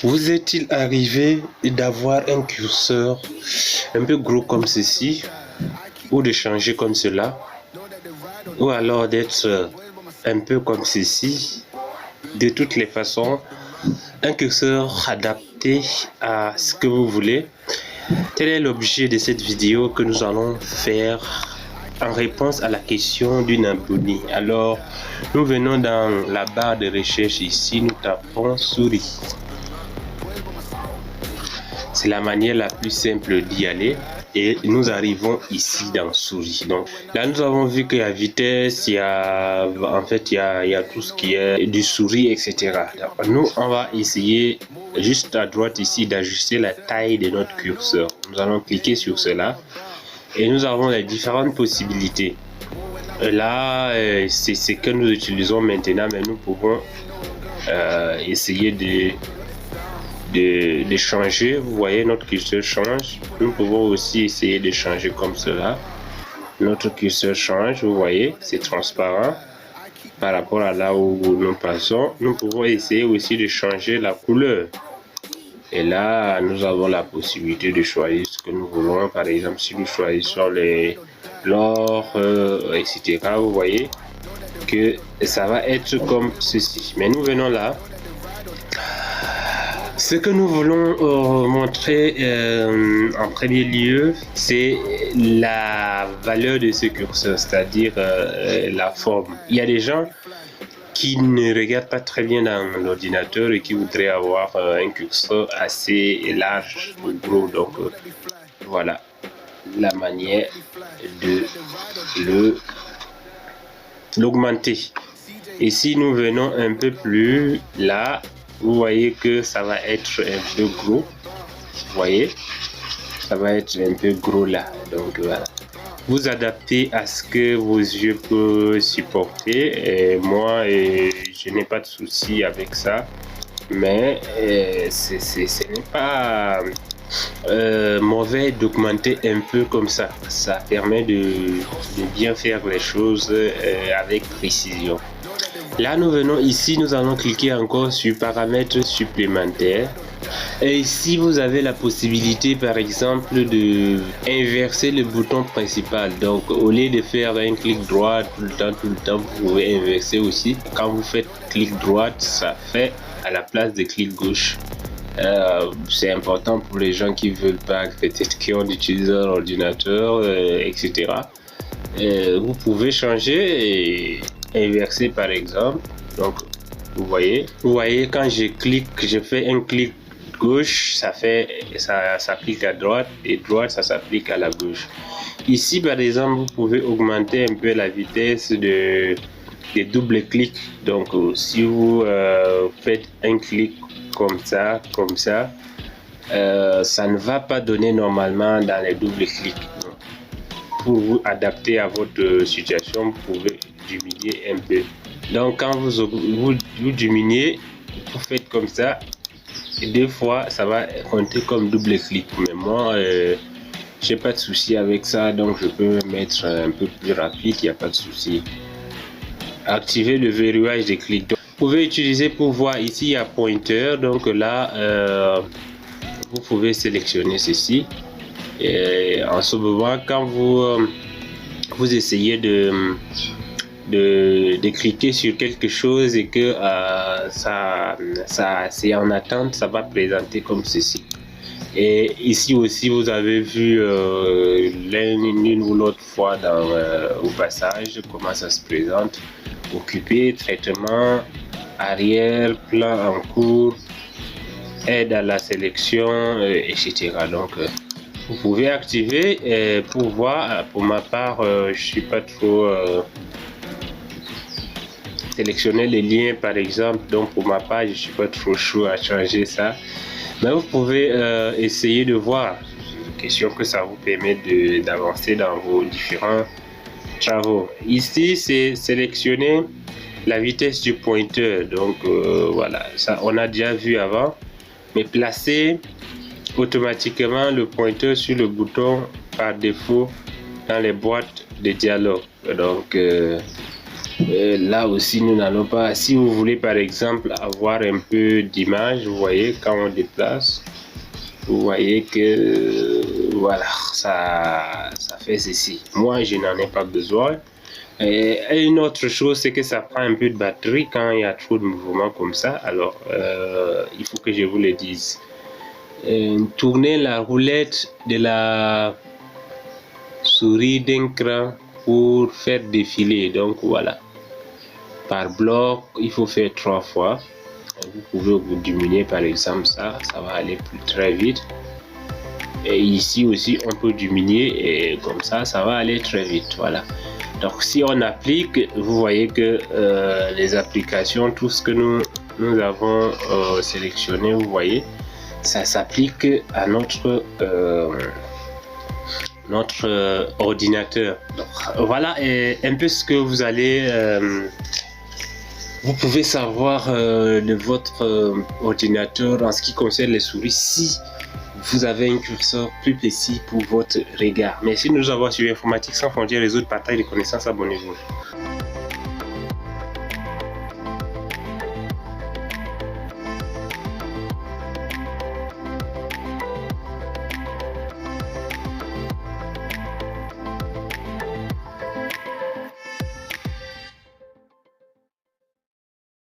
Vous est-il arrivé d'avoir un curseur un peu gros comme ceci, ou de changer comme cela, ou alors d'être un peu comme ceci? De toutes les façons, un curseur adapté à ce que vous voulez. Tel est l'objet de cette vidéo que nous allons faire en réponse à la question d'une abonnée. Alors, nous venons dans la barre de recherche ici, nous tapons souris. C'est la manière la plus simple d'y aller et nous arrivons ici dans souris. Donc là nous avons vu qu'il y a vitesse, il y a tout ce qui est du souris, etc. Donc, nous on va essayer juste à droite ici d'ajuster la taille de notre curseur. Nous allons cliquer sur cela et nous avons les différentes possibilités. Là c'est ce que nous utilisons maintenant, mais nous pouvons essayer de changer. Vous voyez, notre curseur change. Nous pouvons aussi essayer de changer comme cela. Notre curseur change, vous voyez, c'est transparent par rapport à là où nous passons. Nous pouvons essayer aussi de changer la couleur. Et là, nous avons la possibilité de choisir ce que nous voulons. Par exemple, si nous choisissons l'or, etc., vous voyez que ça va être comme ceci. Mais nous venons là. Ce que nous voulons montrer en premier lieu, c'est la valeur de ce curseur, c'est-à-dire la forme. Il y a des gens qui ne regardent pas très bien dans l'ordinateur et qui voudraient avoir un curseur assez large ou gros. Donc voilà la manière de l'augmenter. Et si nous venons un peu plus là, vous voyez que ça va être un peu gros. Vous voyez, ça va être un peu gros là. Donc voilà. Vous adaptez à ce que vos yeux peuvent supporter. Et moi, je n'ai pas de souci avec ça. Mais ce n'est pas mauvais d'augmenter un peu comme ça. Ça permet de bien faire les choses avec précision. Là, nous venons ici, nous allons cliquer encore sur paramètres supplémentaires. Et ici, vous avez la possibilité, par exemple, de inverser le bouton principal. Donc, au lieu de faire un clic droit tout le temps, vous pouvez inverser aussi. Quand vous faites clic droit, ça fait à la place de clic gauche. C'est important pour les gens qui veulent pas, peut-être qui ont utilisé un ordinateur, etc. Vous pouvez changer et inverser par exemple. Donc vous voyez quand je fais un clic gauche, ça s'applique à droite, et droite ça s'applique à la gauche. Ici par exemple, vous pouvez augmenter un peu la vitesse des doubles clics. Donc si vous faites un clic comme ça, ça ne va pas donner normalement dans les doubles clics. Pour vous adapter à votre situation, vous pouvez diminuer un peu. Donc quand vous diminuez, vous faites comme ça, et des fois ça va compter comme double clic. Mais moi j'ai pas de souci avec ça, donc je peux mettre un peu plus rapide, il n'y a pas de souci. Activer le verrouillage des clics. Donc, vous pouvez utiliser pour voir ici il y a pointeur, donc là vous pouvez sélectionner ceci. Et en ce moment, quand vous essayez de cliquer sur quelque chose et que ça c'est en attente, ça va présenter comme ceci. Et ici aussi, vous avez vu l'une ou l'autre fois au passage comment ça se présente. Occupé, traitement, arrière, plan en cours, aide à la sélection, etc. Donc vous pouvez activer pour voir. Pour ma part, je suis pas trop sélectionner les liens par exemple, donc pour ma part je suis pas trop chaud à changer ça, mais vous pouvez essayer de voir. C'est une question que ça vous permet d'avancer dans vos différents travaux. Ici c'est sélectionner la vitesse du pointeur, donc voilà, ça on a déjà vu avant, mais placer automatiquement le pointeur sur le bouton par défaut dans les boîtes de dialogue. Donc Là aussi, nous n'allons pas. Si vous voulez par exemple avoir un peu d'image, vous voyez, quand on déplace, vous voyez que voilà, ça fait ceci. Moi, je n'en ai pas besoin. Et une autre chose, c'est que ça prend un peu de batterie quand il y a trop de mouvements comme ça. Alors, il faut que je vous le dise. Tournez la roulette de la souris d'un cran pour faire défiler. Donc voilà, par bloc, il faut faire 3 fois. Vous pouvez vous diminuer par exemple ça va aller plus très vite. Et ici aussi, on peut diminuer et comme ça va aller très vite. Voilà. Donc si on applique, vous voyez que les applications, tout ce que nous avons sélectionné, vous voyez, ça s'applique à notre ordinateur. Donc, voilà un peu ce que vous allez vous pouvez savoir de votre ordinateur en ce qui concerne les souris si vous avez un curseur plus précis pour votre regard. Merci de nous avoir suivi. Informatique sans frontières, réseau de partage de connaissances. Abonnez-vous.